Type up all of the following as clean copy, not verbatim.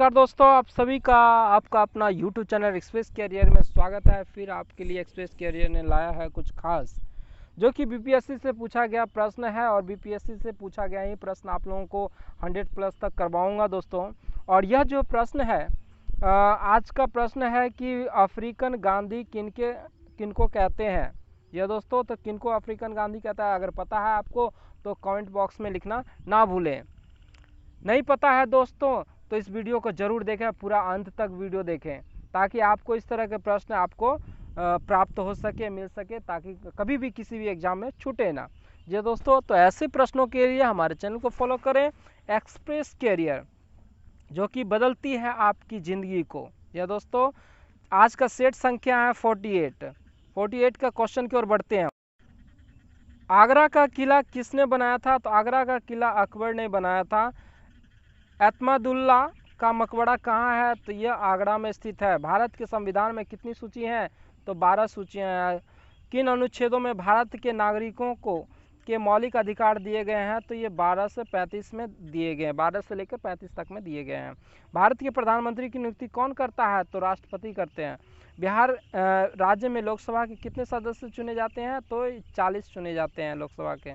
नमस्कार दोस्तों, आप सभी का आपका अपना YouTube चैनल एक्सप्रेस कैरियर में स्वागत है। फिर आपके लिए एक्सप्रेस कैरियर ने लाया है कुछ खास, जो कि बीपीएससी से पूछा गया प्रश्न है। और बीपीएससी से पूछा गया ही प्रश्न आप लोगों को 100+ तक करवाऊंगा दोस्तों। और यह जो प्रश्न है आज का प्रश्न है कि अफ्रीकन गांधी किनको कहते हैं। यह दोस्तों, तो किनको अफ्रीकन गांधी कहता है, अगर पता है आपको तो कमेंट बॉक्स में लिखना ना भूलें। नहीं पता है दोस्तों तो इस वीडियो को ज़रूर देखें, पूरा अंत तक वीडियो देखें, ताकि आपको इस तरह के प्रश्न आपको प्राप्त हो सके, मिल सके, ताकि कभी भी किसी भी एग्ज़ाम में छूटे ना। जी दोस्तों, तो ऐसे प्रश्नों के लिए हमारे चैनल को फॉलो करें, एक्सप्रेस कैरियर, जो कि बदलती है आपकी ज़िंदगी को। यह दोस्तों, आज का सेट संख्या है 48 का क्वेश्चन की ओर बढ़ते हैं। आगरा का किला किसने बनाया था? तो आगरा का किला अकबर ने बनाया था। एतमादुल्ला का मकबरा कहाँ है? तो यह आगरा में स्थित है। भारत के संविधान में कितनी सूची हैं? तो 12 सूचियाँ हैं। किन अनुच्छेदों में भारत के नागरिकों को के मौलिक अधिकार दिए गए हैं? तो ये 12 से 35 में दिए गए हैं, 12 से लेकर 35 तक में दिए गए हैं। भारत के प्रधानमंत्री की नियुक्ति कौन करता है? तो राष्ट्रपति करते हैं। बिहार राज्य में लोकसभा के कितने सदस्य चुने जाते हैं? तो 40 चुने जाते हैं लोकसभा के।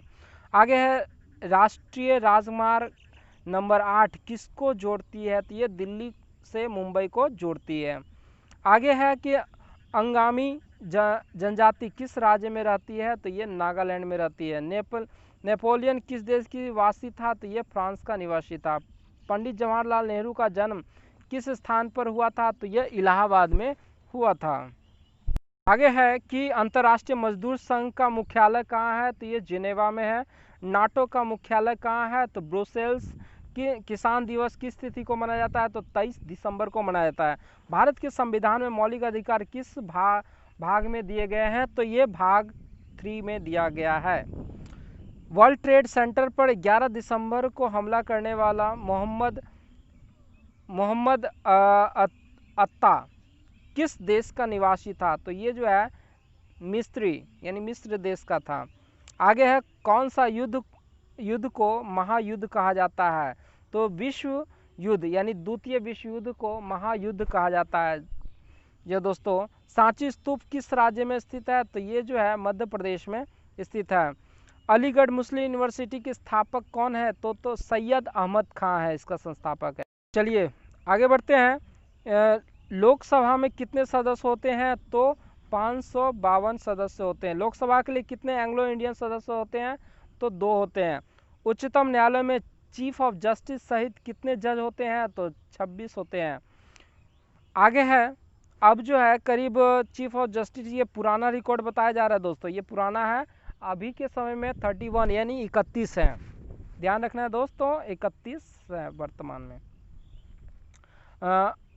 आगे है, राष्ट्रीय राजमार्ग नंबर 8 किसको जोड़ती है? तो ये दिल्ली से मुंबई को जोड़ती है। आगे है कि अंगामी जनजाति किस राज्य में रहती है? तो ये नागालैंड में रहती है। नेपोलियन किस देश की वासी था? तो ये फ्रांस का निवासी था। पंडित जवाहरलाल नेहरू का जन्म किस स्थान पर हुआ था? तो ये इलाहाबाद में हुआ था। आगे है कि अंतर्राष्ट्रीय मजदूर संघ का मुख्यालय कहाँ है? तो ये जिनेवा में है। नाटो का मुख्यालय कहाँ है? तो ब्रुसेल्स। किसान दिवस किस तिथि को मनाया जाता है? तो 23 दिसंबर को मनाया जाता है। भारत के संविधान में मौलिक अधिकार किस भाग में दिए गए हैं? तो ये भाग 3 में दिया गया है। वर्ल्ड ट्रेड सेंटर पर 11 दिसंबर को हमला करने वाला मोहम्मद अत्ता किस देश का निवासी था? तो ये जो है मिस्री यानी मिस्र देश का था। आगे है, कौन सा युद्ध को महायुद्ध कहा जाता है? तो विश्व युद्ध यानी द्वितीय विश्व युद्ध को महायुद्ध कहा जाता है। ये दोस्तों, सांची स्तूप किस राज्य में स्थित है? तो ये जो है मध्य प्रदेश में स्थित है। अलीगढ़ मुस्लिम यूनिवर्सिटी के स्थापक कौन है? तो सैयद अहमद खां है इसका संस्थापक है। चलिए आगे बढ़ते हैं। लोकसभा में कितने सदस्य होते हैं? तो 552 सदस्य होते हैं। लोकसभा के लिए कितने एंग्लो इंडियन सदस्य होते हैं? तो 2 होते हैं। उच्चतम न्यायालय में चीफ ऑफ जस्टिस सहित कितने जज होते हैं? तो 26 होते हैं। आगे है, अब जो है करीब चीफ ऑफ जस्टिस, ये पुराना रिकॉर्ड बताया जा रहा है दोस्तों, ये पुराना है। अभी के समय में 31 यानी 31 है। ध्यान रखना है दोस्तों, 31 है वर्तमान में।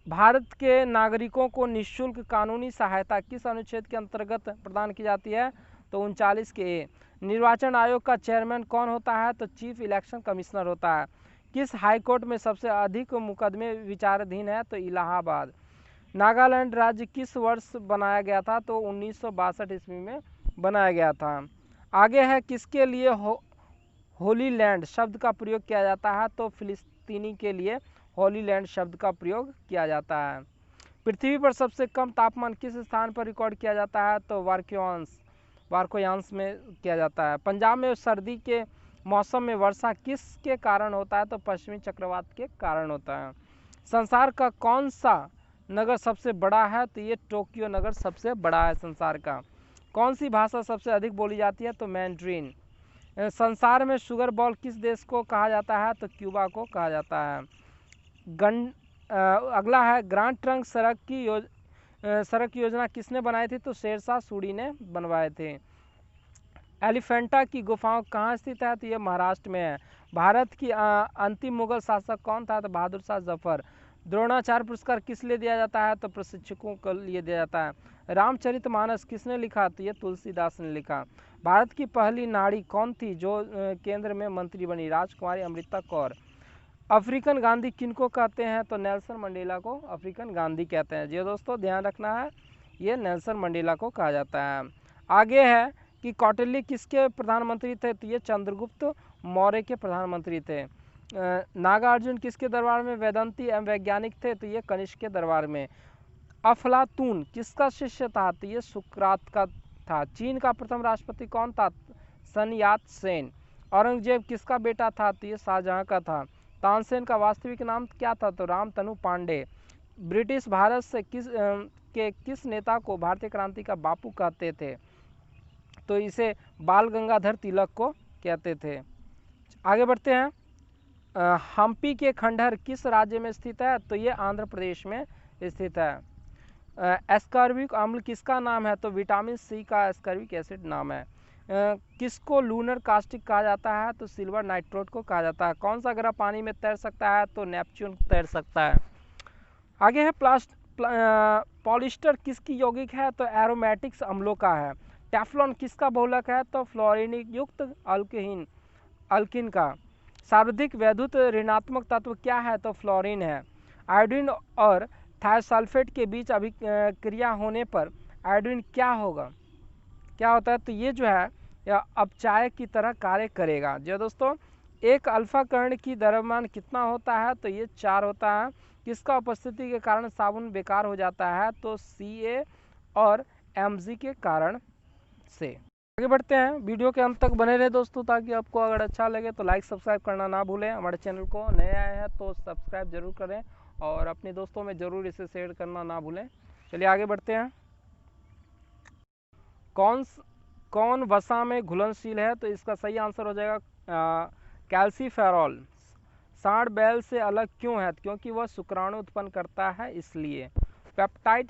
भारत के नागरिकों को निःशुल्क कानूनी सहायता किस अनुच्छेद के अंतर्गत प्रदान की जाती है? तो 39 के ए। निर्वाचन आयोग का चेयरमैन कौन होता है? तो चीफ इलेक्शन कमिश्नर होता है। किस हाईकोर्ट में सबसे अधिक मुकदमे विचाराधीन है? तो इलाहाबाद। नागालैंड राज्य किस वर्ष बनाया गया था? तो 1962 ईस्वी में बनाया गया था। आगे है, किसके लिए होली लैंड शब्द का प्रयोग किया जाता है? तो फिलिस्तीनी के लिए होली लैंड शब्द का प्रयोग किया जाता है। पृथ्वी पर सबसे कम तापमान किस स्थान पर रिकॉर्ड किया जाता है? तो वारकोयांस में किया जाता है। पंजाब में सर्दी के मौसम में वर्षा किसके कारण होता है? तो पश्चिमी चक्रवात के कारण होता है। संसार का कौन सा नगर सबसे बड़ा है? तो ये टोक्यो नगर सबसे बड़ा है संसार का। कौन सी भाषा सबसे अधिक बोली जाती है? तो मैंड्रीन। संसार में शुगर बॉल किस देश को कहा जाता है? तो क्यूबा को कहा जाता है। अगला है, ग्रांड ट्रंक सड़क योजना किसने बनाई थी? तो शेरशाह सूरी ने बनवाए थे। एलिफेंटा की गुफाओं कहाँ स्थित है? तो ये महाराष्ट्र में है। भारत की अंतिम मुगल शासक कौन था? तो बहादुर शाह जफर। द्रोणाचार्य पुरस्कार किस लिए दिया जाता है? तो प्रशिक्षकों के लिए दिया जाता है। रामचरितमानस किसने लिखा? तो ये तुलसीदास ने लिखा। भारत की पहली नारी कौन थी जो केंद्र में मंत्री बनी? राजकुमारी अमृता कौर। अफ्रीकन गांधी किनको कहते हैं? तो नेल्सन मंडेला को अफ्रीकन गांधी कहते हैं। जी दोस्तों, ध्यान रखना है, ये नेल्सन मंडेला को कहा जाता है। आगे है कि कौटिल्य किसके प्रधानमंत्री थे? तो ये चंद्रगुप्त मौर्य के प्रधानमंत्री थे। नागार्जुन किसके दरबार में वेदांती एवं वैज्ञानिक थे? तो ये कनिष्क के दरबार में। अफलातून किसका शिष्य था? तो ये सुकरात का था। चीन का प्रथम राष्ट्रपति कौन था? सन यात सेन। औरंगजेब किसका बेटा था? तो ये शाहजहां का था। तानसेन का वास्तविक नाम क्या था? तो रामतनु पांडे। ब्रिटिश भारत से किस नेता को भारतीय क्रांति का बापू कहते थे? तो इसे बाल गंगाधर तिलक को कहते थे। आगे बढ़ते हैं। हम्पी के खंडहर किस राज्य में स्थित है? तो ये आंध्र प्रदेश में स्थित है। एस्कॉर्बिक अम्ल किसका नाम है? तो विटामिन सी का एस्कॉर्बिक एसिड नाम है। किसको लूनर कास्टिक कहा जाता है? तो सिल्वर नाइट्रोट को कहा जाता है। कौन सा ग्रह पानी में तैर सकता है? तो नेपच्यून तैर सकता है। आगे है पॉलिस्टर किसकी यौगिक है? तो एरोमेटिक्स अम्लों का है। टेफ्लॉन किसका बहुलक है? तो फ्लोरीन युक्त अल्किन का। सर्वाधिक वैद्युत ऋणात्मक तत्व क्या है? तो फ्लोरीन है। आयोडीन और थायोसल्फेट के बीच अभिक्रिया होने पर आयोडीन क्या होगा? क्या होता है? तो ये जो है यह अपचायक की तरह कार्य करेगा। जो दोस्तों एक अल्फा कर्ण की द्रव्यमान कितना होता है? तो ये 4 होता है। किसका उपस्थिति के कारण साबुन बेकार हो जाता है? तो Ca और Mg के कारण से। आगे बढ़ते हैं। वीडियो के अंत तक बने रहे दोस्तों, ताकि आपको अगर अच्छा लगे तो लाइक सब्सक्राइब करना ना भूलें। हमारे चैनल को नए आए हैं तो सब्सक्राइब जरूर करें और अपने दोस्तों में ज़रूर इसे शेयर करना ना भूलें। चलिए आगे बढ़ते हैं। कौन वसा में घुलनशील है? तो इसका सही आंसर हो जाएगा कैल्सीफेरॉल। सांड बैल से अलग क्यों है? क्योंकि वह शुक्राणु उत्पन्न करता है, इसलिए। पेप्टाइड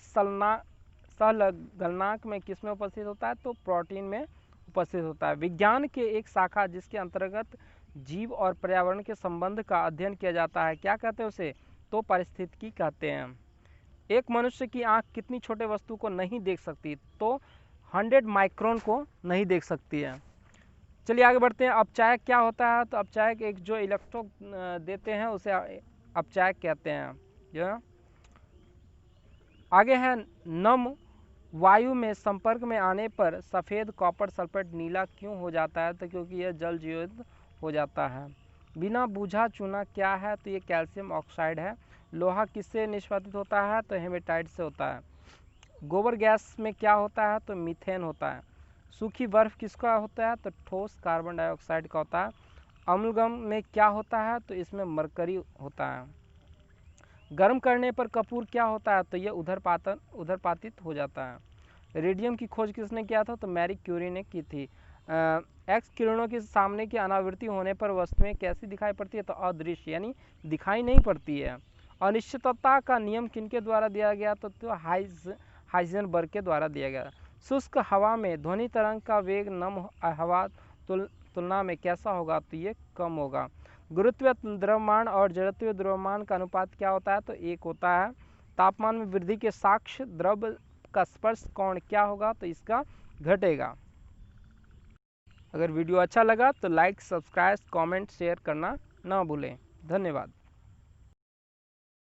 सहगलनांक में किस में उपस्थित होता है? तो प्रोटीन में उपस्थित होता है। विज्ञान के एक शाखा जिसके अंतर्गत जीव और पर्यावरण के संबंध का अध्ययन किया जाता है, क्या कहते हैं उसे? तो पारिस्थितिकी कहते हैं। एक मनुष्य की आंख कितनी छोटे वस्तु को नहीं देख सकती? तो 100 माइक्रोन को नहीं देख सकती है। चलिए आगे बढ़ते हैं। अपचायक क्या होता है? तो अपचायक एक जो इलेक्ट्रो देते हैं उसे अपचायक कहते हैं। जो है आगे है, नम वायु में संपर्क में आने पर सफ़ेद कॉपर सल्फेट नीला क्यों हो जाता है? तो क्योंकि यह जल जीवित हो जाता है। बिना बूझा चूना क्या है? तो ये कैल्शियम ऑक्साइड है। लोहा किससे निष्पादित होता है? तो हेमेटाइट से होता है। गोबर गैस में क्या होता है? तो मीथेन होता है। सूखी बर्फ किसका होता है? तो ठोस कार्बन डाइऑक्साइड का होता है। अम्लगम में क्या होता है? तो इसमें मरकरी होता है। गर्म करने पर कपूर क्या होता है? तो ये उधरपातित हो जाता है। रेडियम की खोज किसने किया था? तो मैरी क्यूरी ने की थी। एक्स किरणों के सामने की अनावृत्ति होने पर वस्तुएं कैसी दिखाई पड़ती है? तो अदृश्य, यानी दिखाई नहीं पड़ती है। अनिश्चितता का नियम किनके द्वारा दिया गया? तो हाइजेनबर्ग के द्वारा दिया गया। शुष्क हवा में ध्वनि तरंग का वेग नम हवा तुलना में कैसा होगा? तो ये कम होगा। गुरुत्वीय द्रव्यमान और जड़त्वीय द्रव्यमान का अनुपात क्या होता है? तो 1 होता है। तापमान में वृद्धि के साक्ष द्रव का स्पर्श कोण क्या होगा? तो इसका घटेगा। अगर वीडियो अच्छा लगा तो लाइक सब्सक्राइब कमेंट शेयर करना ना भूलें। धन्यवाद।